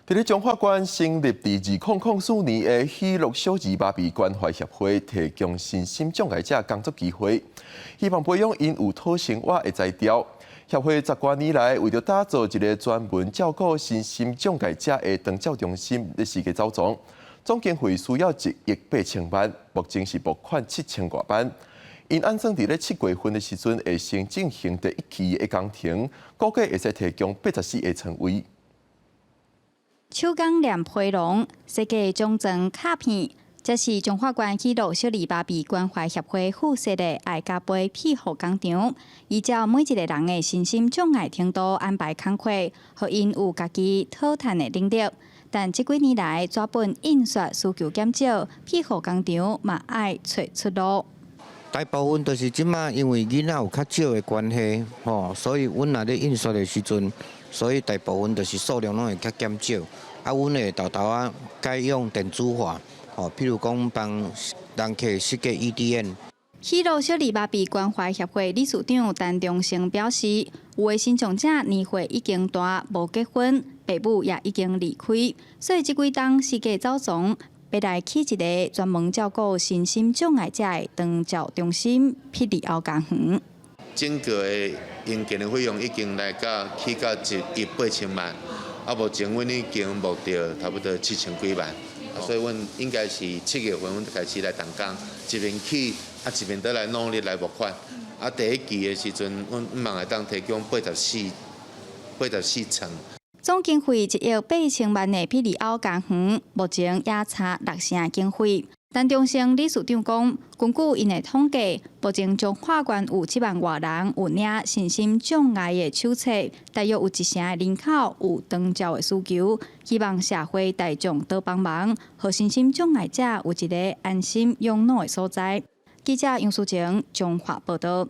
伫咧中华县成立伫2004年的喜乐小儿麻痹关怀协会，提供身心障碍者工作机会，希望培养因有讨生活的才调。协会10多年来，为着打造一个专门照顾身心障碍者的长照中心，咧世界走总，总经费需要1亿8千万，目前是募款7000多万。因按算伫咧7月份的时阵，会先进行第1期的工程，估计会使提供84个床位。手工染皮绒，设计种装卡片，这是中华县喜乐小儿麻痹关怀协会附设的爱家杯庇护工厂，依照每一个人的身心障碍程度安排工课，互因有家己讨趁的能力。但这几年来，纸本印刷需求减少，庇护工厂嘛爱找出路。大部分都是即马因为囡仔有较少的关系，所以阮若咧印刷的时阵，所以大部分都是数量拢会较减少。啊，阮会豆豆改用电子化，譬如讲帮人客设计 EDN。喜乐小儿麻痹关怀协会理事长陈忠成表示，有的身障者年岁已经大，无结婚，爸母也已经离开，所以这几档世界走总。要来起一个专门照顾身心障碍者的长照中心，庇理后工园。整个的营建的费用已经来起到1亿8千万，啊，目前阮已经募到差不多7000几万，所以阮应该是7月份阮就开始来动工，一边起一边倒来努力来募款。啊，第1期的时阵，阮望会当提供84床。总经费1亿8千万的庇理后工园，目前也差6成经费。陈忠成理事长讲，根据因的统计，目前中华县有7万多人有领身心障碍的手册，大约有1成的人口有长照的需求，希望社会大众多帮忙，让身心障碍者有一个安心养老的所在。记者杨淑晴，中华报道。